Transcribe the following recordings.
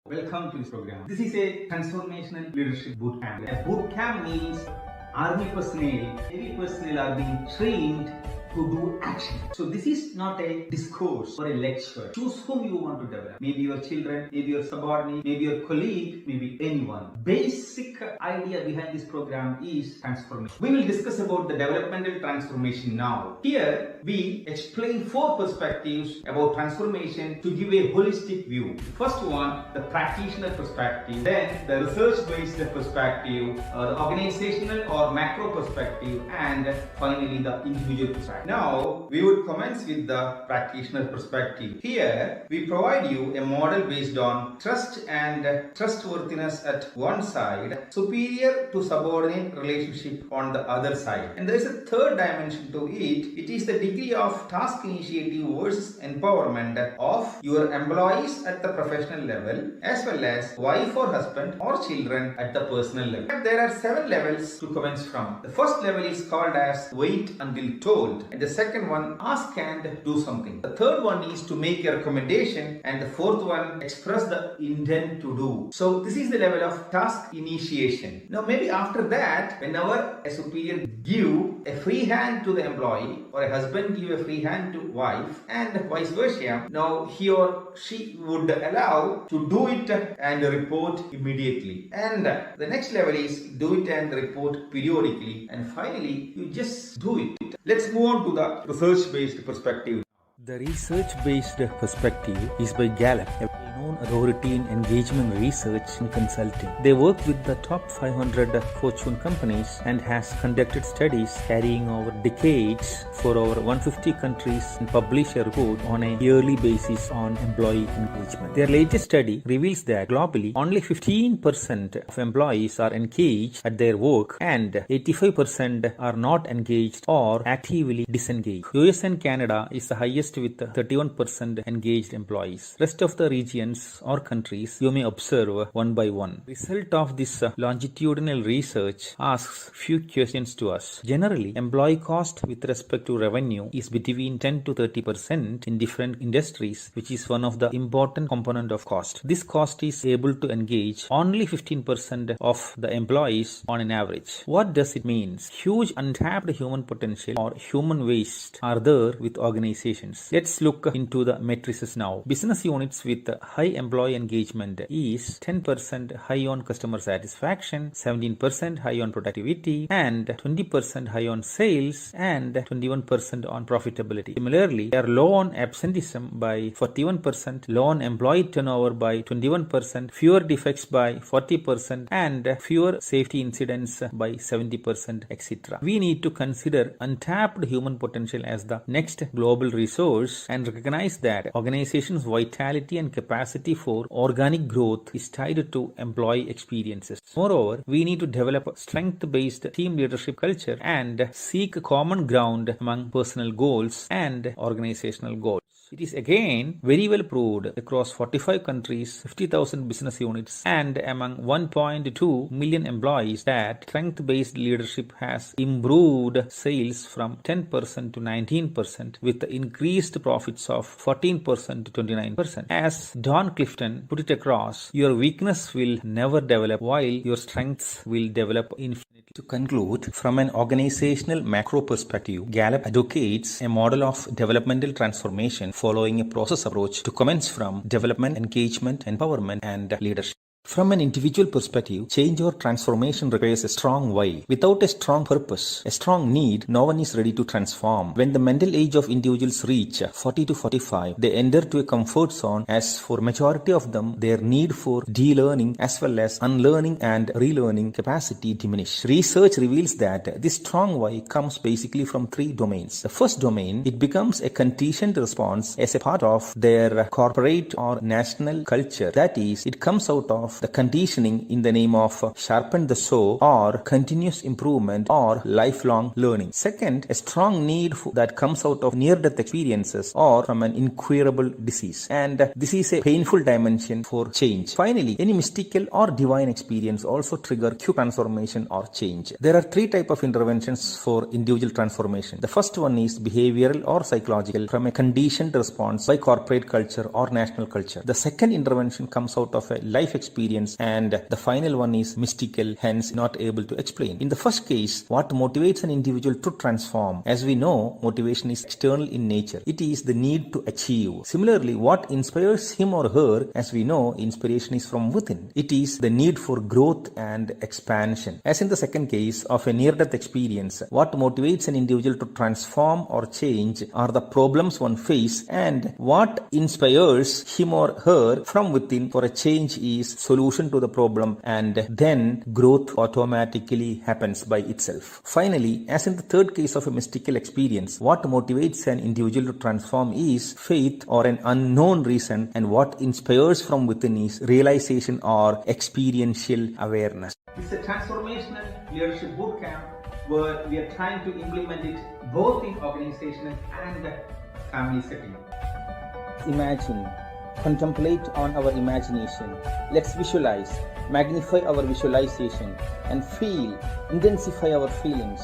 Welcome to this program. This is a Transformational Leadership Bootcamp. A bootcamp means army personnel, heavy personnel are being trained to do action. So this is not a discourse or a lecture. Choose whom you want to develop. Maybe your children, maybe your subordinate, maybe your colleague, maybe anyone. Basic idea behind this program is transformation. We will discuss about the developmental transformation now. Here we explain 4 perspectives about transformation to give a holistic view. First one, the practitioner perspective, then the research-based perspective, the organizational or macro perspective, and finally the individual perspective. Now, we would commence with the practitioner perspective. Here, we provide you a model based on trust and trustworthiness at one side, superior to subordinate relationship on the other side. And there is a third dimension to it. It is the degree of task initiative versus empowerment of your employees at the professional level, as well as wife or husband or children at the personal level. There are 7 levels to commence from. The first level is called as wait until told. And the second one, ask and do something. The third one is to make a recommendation, and the fourth one, express the intent to do. So this is the level of task initiation. Now maybe after that, whenever a superior give a free hand to the employee, or a husband give a free hand to wife, and vice versa, now he or she would allow to do it and report immediately. And the next level is do it and report periodically, and finally you just do it. Let's move on to the research-based perspective. The research-based perspective is by Gallup, a well-known authority in engagement research and consulting. They work with the top 500 Fortune companies and has conducted studies carrying over decades for over 150 countries and publish a report on a yearly basis on employee engagement. Their latest study reveals that globally, only 15% of employees are engaged at their work and 85% are not engaged or actively disengaged. US and Canada is the highest with 31% engaged employees. Rest of the regions or countries you may observe one by one. Result of this longitudinal research asks few questions to us. Generally, employee cost with respect to revenue is between 10 to 30% in different industries, which is one of the important component of cost. This cost is able to engage only 15% of the employees on an average. What does it mean? Huge untapped human potential or human waste are there with organizations. Let's look into the matrices now. Business units with high employee engagement is 10% high on customer satisfaction, 17% high on productivity, and 20% high on sales, and 21% on profitability. Similarly, they are low on absenteeism by 41%, low on employee turnover by 21%, fewer defects by 40%, and fewer safety incidents by 70%, etc. We need to consider untapped human potential as the next global resource and recognize that organizations' vitality and capacity for organic growth is tied to employee experiences. Moreover, we need to develop a strength-based team leadership culture and seek common ground among personal goals and organizational goals. It is again very well proved across 45 countries, 50,000 business units, and among 1.2 million employees that strength-based leadership has improved sales from 10% to 19% with increased profits of 14% to 29%. As Don Clifton put it across, your weakness will never develop while your strengths will develop infinitely. To conclude, from an organizational macro perspective, Gallup advocates a model of developmental transformation following a process approach to commence from development, engagement, empowerment, and leadership. From an individual perspective, change or transformation requires a strong why. Without a strong purpose, a strong need, no one is ready to transform. When the mental age of individuals reach 40 to 45, they enter to a comfort zone, as for majority of them, their need for de-learning as well as unlearning and relearning capacity diminish. Research reveals that this strong why comes basically from 3 domains. The first domain, it becomes a conditioned response as a part of their corporate or national culture. That is, it comes out of of the conditioning in the name of sharpen the saw or continuous improvement or lifelong learning. Second, a strong need that comes out of near-death experiences or from an incurable disease. And this is a painful dimension for change. Finally, any mystical or divine experience also trigger quick transformation or change. There are three types of interventions for individual transformation. The first one is behavioral or psychological from a conditioned response by corporate culture or national culture. The second intervention comes out of a life experience, and the final one is mystical, hence not able to explain. In the first case, what motivates an individual to transform? As we know, motivation is external in nature. It is the need to achieve. Similarly, what inspires him or her? As we know, inspiration is from within. It is the need for growth and expansion. As in the second case of a near-death experience, what motivates an individual to transform or change are the problems one faces, and what inspires him or her from within for a change is solution to the problem, and then growth automatically happens by itself. Finally, as in the third case of a mystical experience, what motivates an individual to transform is faith or an unknown reason, and what inspires from within is realization or experiential awareness. It's a transformational leadership bootcamp where we are trying to implement it both in organizational and family setting. Imagine, contemplate on our imagination. Let's visualize, magnify our visualization, and feel, intensify our feelings.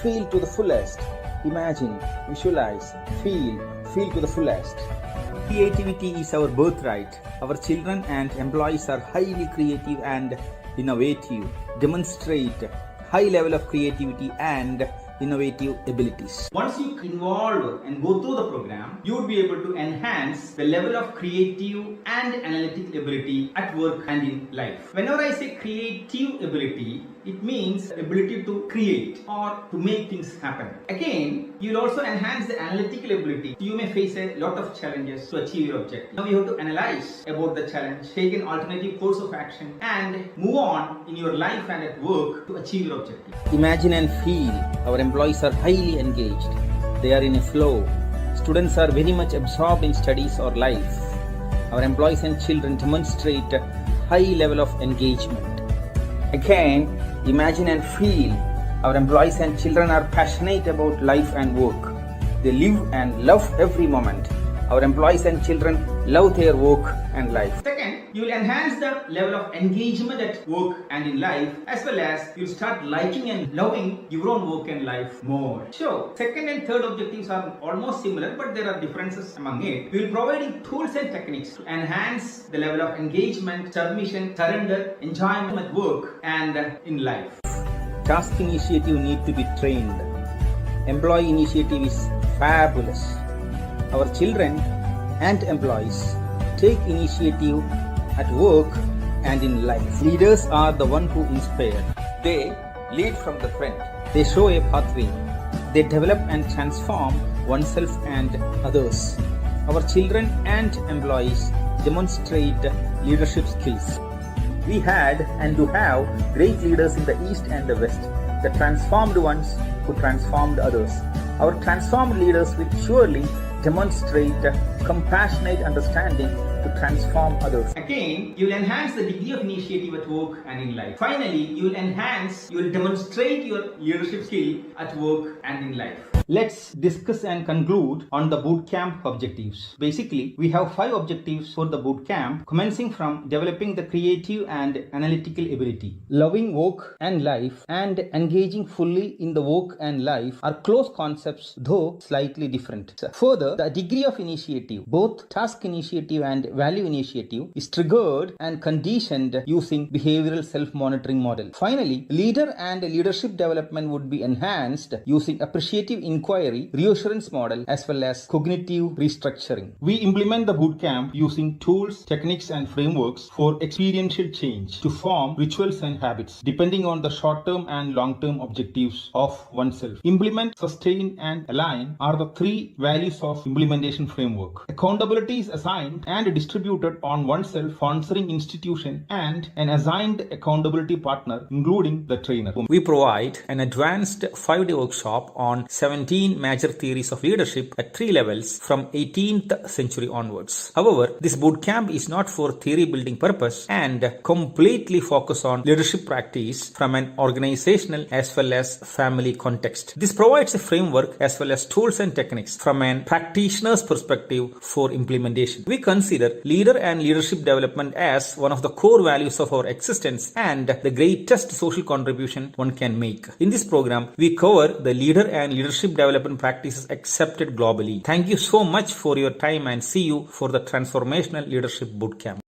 Feel to the fullest. Imagine, visualize, feel to the fullest. Creativity is our birthright. Our children and employees are highly creative and innovative. Demonstrate high level of creativity and innovative abilities. Once you involve and go through the program, you would be able to enhance the level of creative and analytical ability at work and in life. Whenever I say creative ability, it means ability to create or to make things happen. Again, you will also enhance the analytical ability. You may face a lot of challenges to achieve your objective. Now you have to analyze about the challenge, take an alternative course of action, and move on in your life and at work to achieve your objective. Imagine and feel. Our employees are highly engaged. They are in a flow. Students are very much absorbed in studies or life. Our employees and children demonstrate a high level of engagement. Again, imagine and feel. Our employees and children are passionate about life and work. They live and love every moment. Our employees and children love their work and life. Second, you will enhance the level of engagement at work and in life, as well as you'll start liking and loving your own work and life more. So, second and third objectives are almost similar, but there are differences among it. We will providing tools and techniques to enhance the level of engagement, submission, surrender, enjoyment at work and in life. Task initiative need to be trained. Employee initiative is fabulous. Our children and employees take initiative at work and in life. Leaders are the one who inspire. They lead from the front. They show a pathway. They develop and transform oneself and others. Our children and employees demonstrate leadership skills. We had and do have great leaders in the East and the West, the transformed ones who transformed others. Our transformed leaders will surely demonstrate compassionate understanding to transform others. Again, you will enhance the degree of initiative at work and in life. Finally, you will demonstrate your leadership skill at work and in life. Let's discuss and conclude on the bootcamp objectives. Basically, we have 5 objectives for the bootcamp, commencing from developing the creative and analytical ability. Loving work and life and engaging fully in the work and life are close concepts, though slightly different. Further, the degree of initiative, both task initiative and value initiative, is triggered and conditioned using behavioral self-monitoring model. Finally, leader and leadership development would be enhanced using appreciative inquiry, reassurance model, as well as cognitive restructuring. We implement the bootcamp using tools, techniques, and frameworks for experiential change to form rituals and habits, depending on the short-term and long-term objectives of oneself. Implement, sustain, and align are the 3 values of implementation framework. Accountability is assigned and distributed on oneself, sponsoring institution, and an assigned accountability partner, including the trainer. We provide an advanced 5-day workshop on 17 17 major theories of leadership at 3 levels from 18th century onwards. However, this bootcamp is not for theory building purpose and completely focus on leadership practice from an organizational as well as family context. This provides a framework as well as tools and techniques from an practitioner's perspective for implementation. We consider leader and leadership development as one of the core values of our existence and the greatest social contribution one can make. In this program, we cover the leader and leadership development practices accepted globally. Thank you so much for your time and see you for the Transformational Leadership Bootcamp.